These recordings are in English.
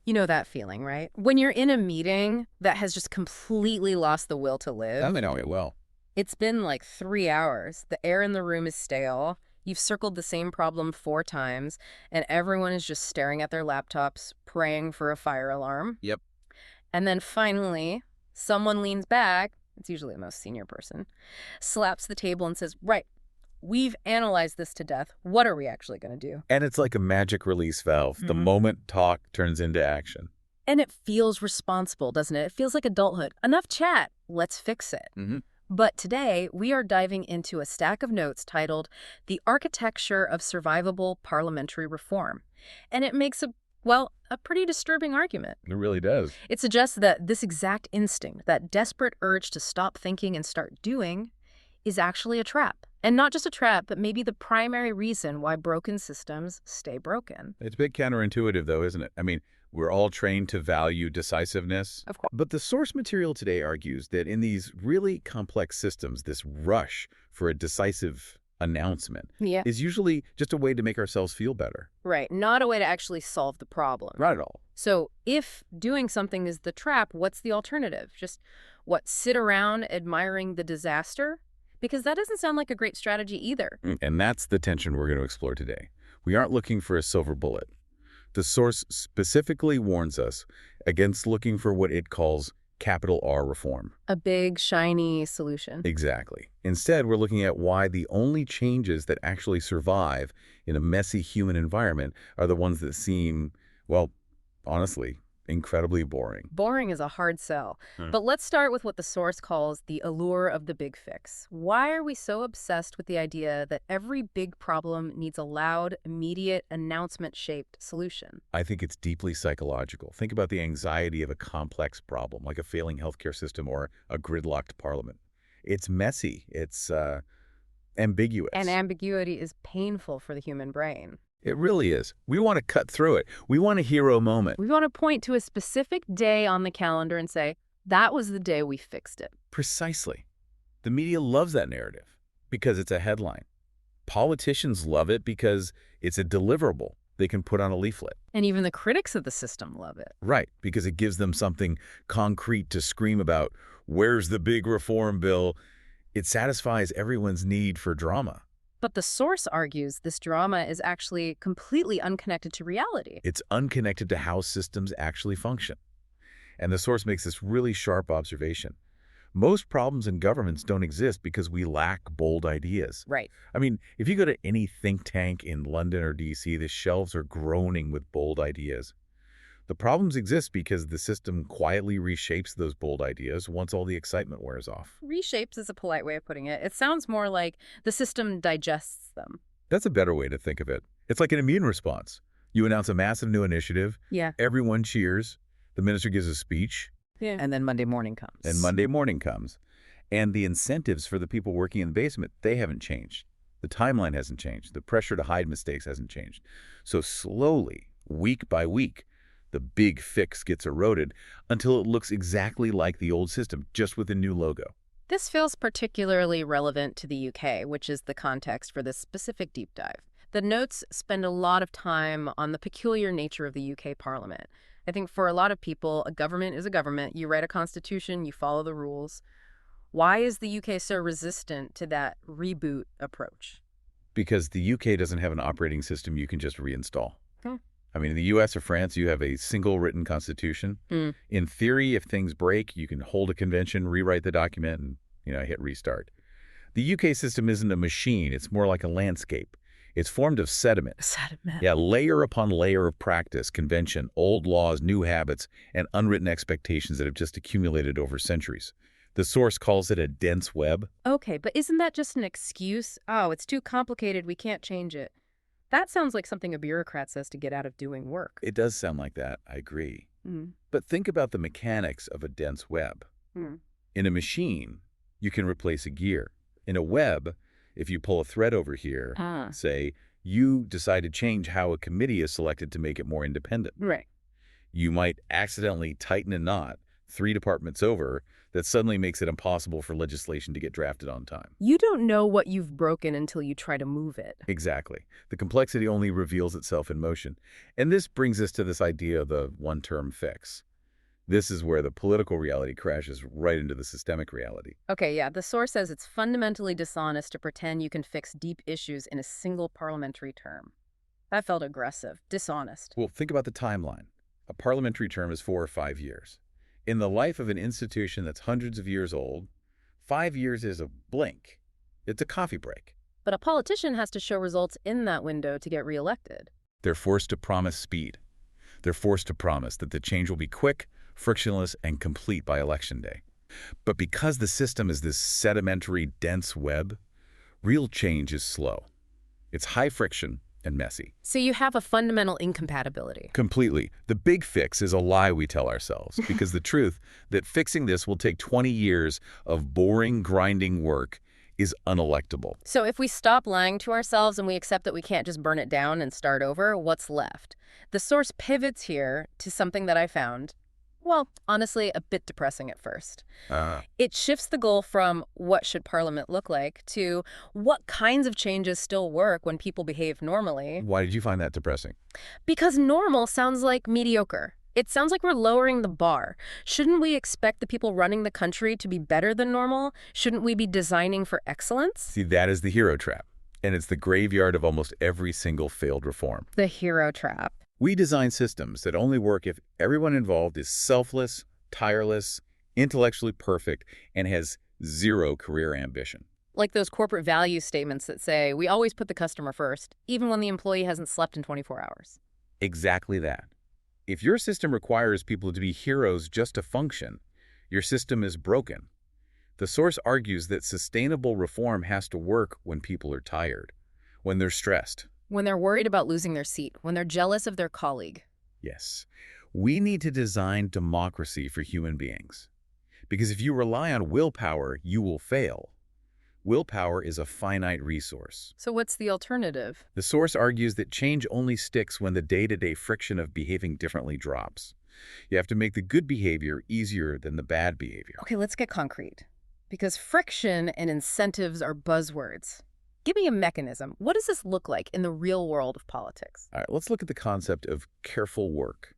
You know that feeling, right? When you're in a meeting that has just completely lost the will to live. I know it well. It's been like 3 hours. The air in the room is stale. You've circled the same problem 4 times, and everyone is just staring at their laptops, praying for a fire alarm. Yep. And then finally, someone leans back, it's usually the most senior person, slaps the table and says, right, we've analyzed this to death. What are we actually going to do? And it's like a magic release valve. The moment talk turns into action. And it feels responsible, doesn't it? It feels like adulthood. Enough chat. Let's fix it. Mm-hmm. But today, we are diving into a stack of notes titled The Architecture of Survivable Parliamentary Reform. And it makes a pretty disturbing argument. It really does. It suggests that this exact instinct, that desperate urge to stop thinking and start doing, is actually a trap. And not just a trap, but maybe the primary reason why broken systems stay broken. It's a bit counterintuitive, though, isn't it? I mean, we're all trained to value decisiveness. Of course. But the source material today argues that in these really complex systems, this rush for a decisive announcement is usually just a way to make ourselves feel better. Right. Not a way to actually solve the problem. Not at all. So if doing something is the trap, what's the alternative? Just, sit around admiring the disaster? Because that doesn't sound like a great strategy either. And that's the tension we're going to explore today. We aren't looking for a silver bullet. The source specifically warns us against looking for what it calls capital R reform. A big, shiny solution. Exactly. Instead, we're looking at why the only changes that actually survive in a messy human environment are the ones that seem, well, honestly, incredibly boring. Boring is a hard sell. But let's start with what the source calls the allure of the big fix. Why are we so obsessed with the idea that every big problem needs a loud, immediate, announcement-shaped solution? I think it's deeply psychological. Think about the anxiety of a complex problem, like a failing healthcare system or a gridlocked parliament. It's messy. It's ambiguous. And ambiguity is painful for the human brain. It really is. We want to cut through it. We want a hero moment. We want to point to a specific day on the calendar and say, that was the day we fixed it. Precisely. The media loves that narrative because it's a headline. Politicians love it because it's a deliverable they can put on a leaflet. And even the critics of the system love it. Right, because it gives them something concrete to scream about. Where's the big reform bill? It satisfies everyone's need for drama. But the source argues this drama is actually completely unconnected to reality. It's unconnected to how systems actually function. And the source makes this really sharp observation. Most problems in governments don't exist because we lack bold ideas. Right. I mean, if you go to any think tank in London or D.C., the shelves are groaning with bold ideas. The problems exist because the system quietly reshapes those bold ideas once all the excitement wears off. Reshapes is a polite way of putting it. It sounds more like the system digests them. That's a better way to think of it. It's like an immune response. You announce a massive new initiative. Yeah. Everyone cheers. The minister gives a speech. Yeah. And then Monday morning comes. And the incentives for the people working in the basement, they haven't changed. The timeline hasn't changed. The pressure to hide mistakes hasn't changed. So slowly, week by week, the big fix gets eroded until it looks exactly like the old system, just with a new logo. This feels particularly relevant to the UK, which is the context for this specific deep dive. The notes spend a lot of time on the peculiar nature of the UK Parliament. I think for a lot of people, a government is a government. You write a constitution, you follow the rules. Why is the UK so resistant to that reboot approach? Because the UK doesn't have an operating system you can just reinstall. I mean, in the US or France, you have a single written constitution. In theory, if things break, you can hold a convention, rewrite the document, and hit restart. The UK system isn't a machine. It's more like a landscape. It's formed of sediment. Sediment. Yeah, layer upon layer of practice, convention, old laws, new habits, and unwritten expectations that have just accumulated over centuries. The source calls it a dense web. Okay, but isn't that just an excuse? Oh, it's too complicated. We can't change it. That sounds like something a bureaucrat says to get out of doing work. It does sound like that. I agree. But think about the mechanics of a dense web. In a machine, you can replace a gear. In a web, if you pull a thread over here, say, you decide to change how a committee is selected to make it more independent. Right. You might accidentally tighten a knot 3 departments over, that suddenly makes it impossible for legislation to get drafted on time. You don't know what you've broken until you try to move it. Exactly. The complexity only reveals itself in motion. And this brings us to this idea of the one-term fix. This is where the political reality crashes right into the systemic reality. Okay, yeah, the source says it's fundamentally dishonest to pretend you can fix deep issues in a single parliamentary term. That felt aggressive, dishonest. Well, think about the timeline. A parliamentary term is 4 or 5 years. In the life of an institution that's hundreds of years old, 5 years is a blink. It's a coffee break. But a politician has to show results in that window to get reelected. They're forced to promise speed. They're forced to promise that the change will be quick, frictionless, and complete by election day. But because the system is this sedimentary, dense web, real change is slow. It's high friction and messy. So you have a fundamental incompatibility. Completely. The big fix is a lie we tell ourselves, because the truth that fixing this will take 20 years of boring, grinding work is unelectable. So if we stop lying to ourselves and we accept that we can't just burn it down and start over, what's left? The source pivots here to something that I found, well, honestly, a bit depressing at first. It shifts the goal from what should Parliament look like to what kinds of changes still work when people behave normally. Why did you find that depressing? Because normal sounds like mediocre. It sounds like we're lowering the bar. Shouldn't we expect the people running the country to be better than normal? Shouldn't we be designing for excellence? See, that is the hero trap. And it's the graveyard of almost every single failed reform. The hero trap. We design systems that only work if everyone involved is selfless, tireless, intellectually perfect, and has zero career ambition. Like those corporate value statements that say, we always put the customer first, even when the employee hasn't slept in 24 hours. Exactly that. If your system requires people to be heroes just to function, your system is broken. The source argues that sustainable reform has to work when people are tired, when they're stressed. When they're worried about losing their seat, when they're jealous of their colleague. Yes. We need to design democracy for human beings. Because if you rely on willpower, you will fail. Willpower is a finite resource. So what's the alternative? The source argues that change only sticks when the day-to-day friction of behaving differently drops. You have to make the good behavior easier than the bad behavior. Okay, let's get concrete. Because friction and incentives are buzzwords. Give me a mechanism. What does this look like in the real world of politics? All right, let's look at the concept of careful work.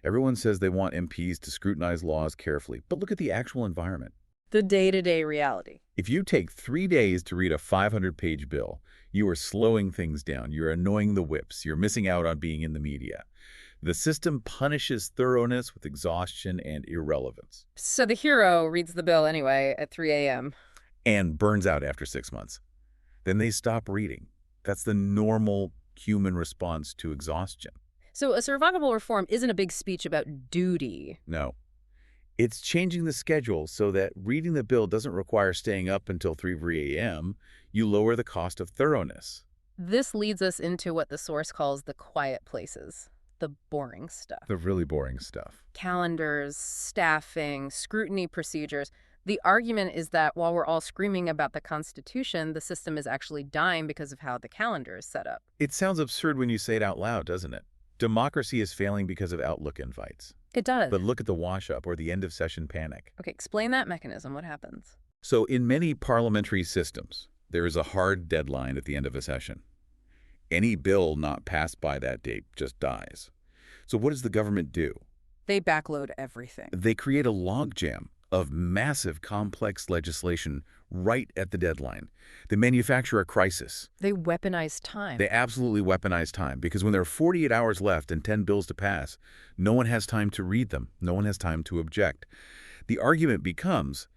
Everyone says they want MPs to scrutinize laws carefully, but look at the actual environment. The day-to-day reality. If you take 3 days to read a 500-page bill, you are slowing things down. You're annoying the whips. You're missing out on being in the media. The system punishes thoroughness with exhaustion and irrelevance. So the hero reads the bill anyway at 3 a.m. And burns out after 6 months. Then they stop reading. That's the normal human response to exhaustion. So a survivable reform isn't a big speech about duty. No. It's changing the schedule so that reading the bill doesn't require staying up until 3 a.m. You lower the cost of thoroughness. This leads us into what the source calls the quiet places, the boring stuff. The really boring stuff. Calendars, staffing, scrutiny procedures. The argument is that while we're all screaming about the Constitution, the system is actually dying because of how the calendar is set up. It sounds absurd when you say it out loud, doesn't it? Democracy is failing because of Outlook invites. It does. But look at the wash-up or the end-of-session panic. Okay, explain that mechanism. What happens? So in many parliamentary systems, there is a hard deadline at the end of a session. Any bill not passed by that date just dies. So what does the government do? They backload everything. They create a logjam of massive, complex legislation right at the deadline. They manufacture a crisis. They weaponize time. They absolutely weaponize time because when there are 48 hours left and 10 bills to pass, no one has time to read them. No one has time to object. The argument becomes,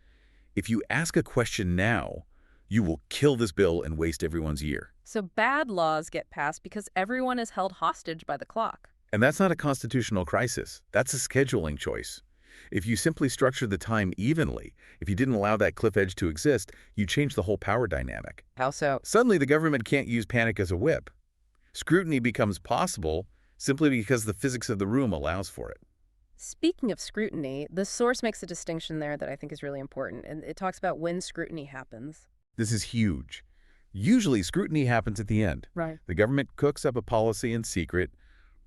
if you ask a question now, you will kill this bill and waste everyone's year. So bad laws get passed because everyone is held hostage by the clock. And that's not a constitutional crisis. That's a scheduling choice. If you simply structure the time evenly, if you didn't allow that cliff edge to exist, you change the whole power dynamic. How so? Suddenly, the government can't use panic as a whip. Scrutiny becomes possible simply because the physics of the room allows for it. Speaking of scrutiny, the source makes a distinction there that I think is really important, and it talks about when scrutiny happens. This is huge. Usually, scrutiny happens at the end. Right. The government cooks up a policy in secret,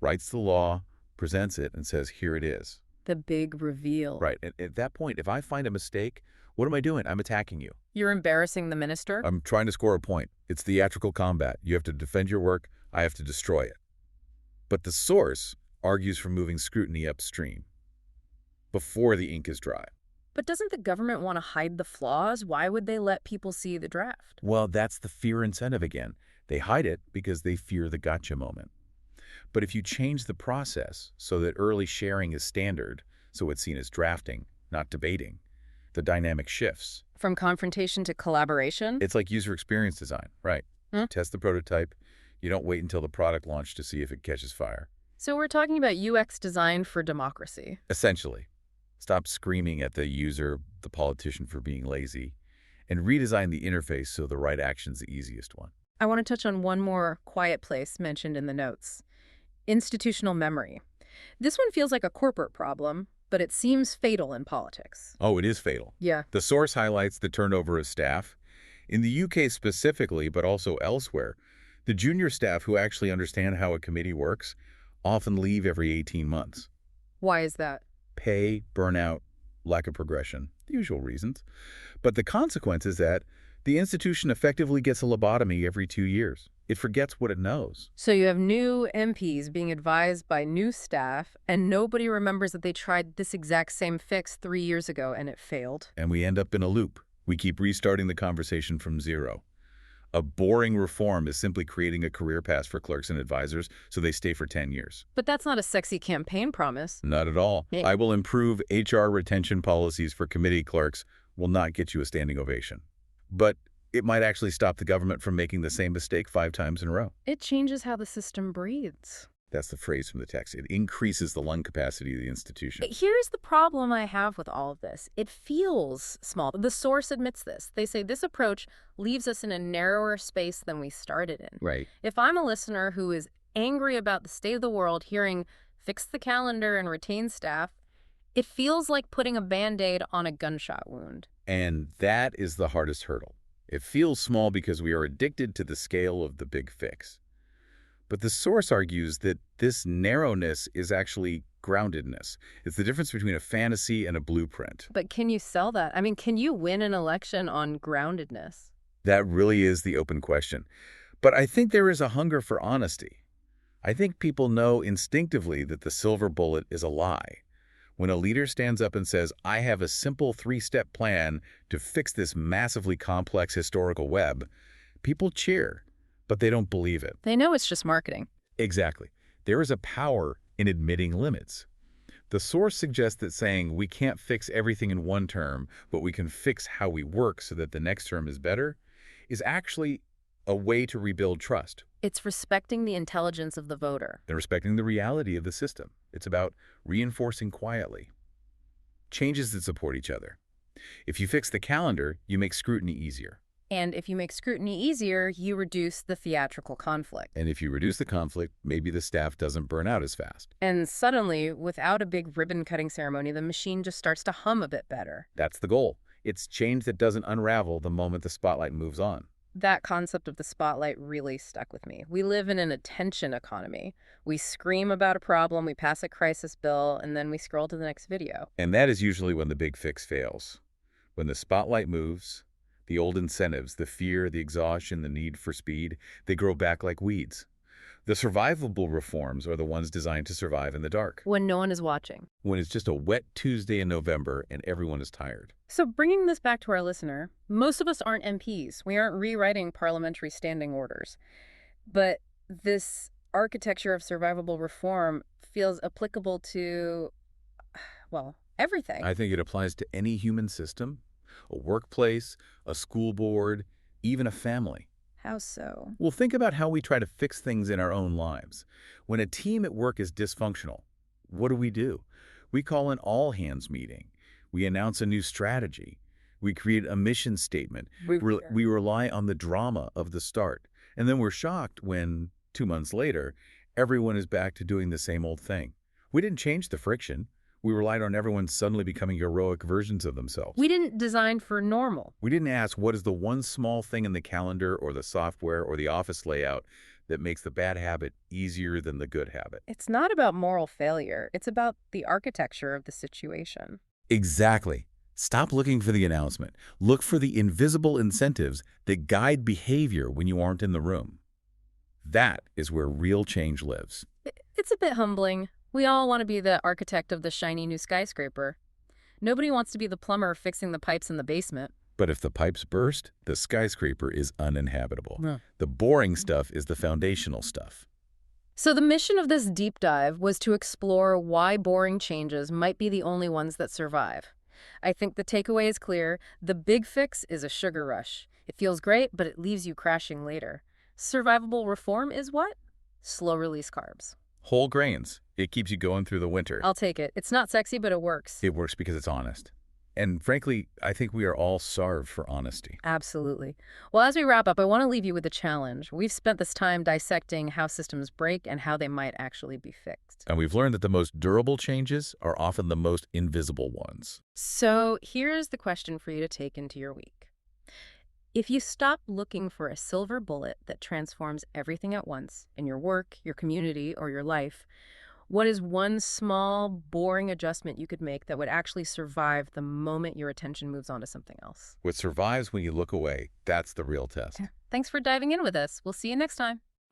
writes the law, presents it, and says, here it is. The big reveal. Right. And at that point, if I find a mistake, what am I doing? I'm attacking you. You're embarrassing the minister? I'm trying to score a point. It's theatrical combat. You have to defend your work. I have to destroy it. But the source argues for moving scrutiny upstream before the ink is dry. But doesn't the government want to hide the flaws? Why would they let people see the draft? Well, that's the fear incentive again. They hide it because they fear the gotcha moment. But if you change the process so that early sharing is standard, so it's seen as drafting, not debating, the dynamic shifts. From confrontation to collaboration? It's like user experience design, right? Test the prototype. You don't wait until the product launch to see if it catches fire. So we're talking about UX design for democracy. Essentially, stop screaming at the user, the politician for being lazy, and redesign the interface so the right action's the easiest one. I want to touch on one more quiet place mentioned in the notes. Institutional memory. This one feels like a corporate problem, but it seems fatal in politics. Oh, it is fatal. Yeah. The source highlights the turnover of staff. In the UK specifically, but also elsewhere, the junior staff who actually understand how a committee works often leave every 18 months. Why is that? Pay, burnout, lack of progression, the usual reasons. But the consequence is that the institution effectively gets a lobotomy every 2 years. It forgets what it knows. So you have new MPs being advised by new staff, and nobody remembers that they tried this exact same fix 3 years ago and it failed. And we end up in a loop. We keep restarting the conversation from zero. A boring reform is simply creating a career path for clerks and advisors so they stay for 10 years. But that's not a sexy campaign promise. Not at all. Yeah. I will improve HR retention policies for committee clerks will not get you a standing ovation. But it might actually stop the government from making the same mistake 5 times in a row. It changes how the system breathes. That's the phrase from the text. It increases the lung capacity of the institution. Here's the problem I have with all of this. It feels small. The source admits this. They say this approach leaves us in a narrower space than we started in. Right. If I'm a listener who is angry about the state of the world, hearing fix the calendar and retain staff, it feels like putting a Band-Aid on a gunshot wound. And that is the hardest hurdle. It feels small because we are addicted to the scale of the big fix. But the source argues that this narrowness is actually groundedness. It's the difference between a fantasy and a blueprint. But can you sell that? I mean, can you win an election on groundedness? That really is the open question. But I think there is a hunger for honesty. I think people know instinctively that the silver bullet is a lie. When a leader stands up and says, I have a simple 3-step plan to fix this massively complex historical web, people cheer, but they don't believe it. They know it's just marketing. Exactly. There is a power in admitting limits. The source suggests that saying we can't fix everything in one term, but we can fix how we work so that the next term is better, is actually a way to rebuild trust. It's respecting the intelligence of the voter. And respecting the reality of the system. It's about reinforcing quietly changes that support each other. If you fix the calendar, you make scrutiny easier. And if you make scrutiny easier, you reduce the theatrical conflict. And if you reduce the conflict, maybe the staff doesn't burn out as fast. And suddenly, without a big ribbon-cutting ceremony, the machine just starts to hum a bit better. That's the goal. It's change that doesn't unravel the moment the spotlight moves on. That concept of the spotlight really stuck with me. We live in an attention economy. We scream about a problem, we pass a crisis bill, and then we scroll to the next video. And that is usually when the big fix fails. When the spotlight moves, the old incentives, the fear, the exhaustion, the need for speed, they grow back like weeds. The survivable reforms are the ones designed to survive in the dark. When no one is watching. When it's just a wet Tuesday in November and everyone is tired. So bringing this back to our listener, most of us aren't MPs. We aren't rewriting parliamentary standing orders. But this architecture of survivable reform feels applicable to, well, everything. I think it applies to any human system, a workplace, a school board, even a family. How so? Well, think about how we try to fix things in our own lives. When a team at work is dysfunctional, what do? We call an all-hands meeting. We announce a new strategy. We create a mission statement. We rely on the drama of the start. And then we're shocked when, 2 months later, everyone is back to doing the same old thing. We didn't change the friction. We relied on everyone suddenly becoming heroic versions of themselves. We didn't design for normal. We didn't ask what is the one small thing in the calendar or the software or the office layout that makes the bad habit easier than the good habit. It's not about moral failure. It's about the architecture of the situation. Exactly. Stop looking for the announcement. Look for the invisible incentives that guide behavior when you aren't in the room. That is where real change lives. It's a bit humbling. We all want to be the architect of the shiny new skyscraper. Nobody wants to be the plumber fixing the pipes in the basement. But if the pipes burst, the skyscraper is uninhabitable. Yeah. The boring stuff is the foundational stuff. So the mission of this deep dive was to explore why boring changes might be the only ones that survive. I think the takeaway is clear. The big fix is a sugar rush. It feels great, but it leaves you crashing later. Survivable reform is what? Slow-release carbs. Whole grains. It keeps you going through the winter. I'll take it. It's not sexy, but it works. It works because it's honest. And frankly, I think we are all starved for honesty. Absolutely. Well, as we wrap up, I want to leave you with a challenge. We've spent this time dissecting how systems break and how they might actually be fixed. And we've learned that the most durable changes are often the most invisible ones. So here's the question for you to take into your week. If you stop looking for a silver bullet that transforms everything at once in your work, your community, or your life, what is one small, boring adjustment you could make that would actually survive the moment your attention moves on to something else? What survives when you look away, that's the real test. Thanks for diving in with us. We'll see you next time.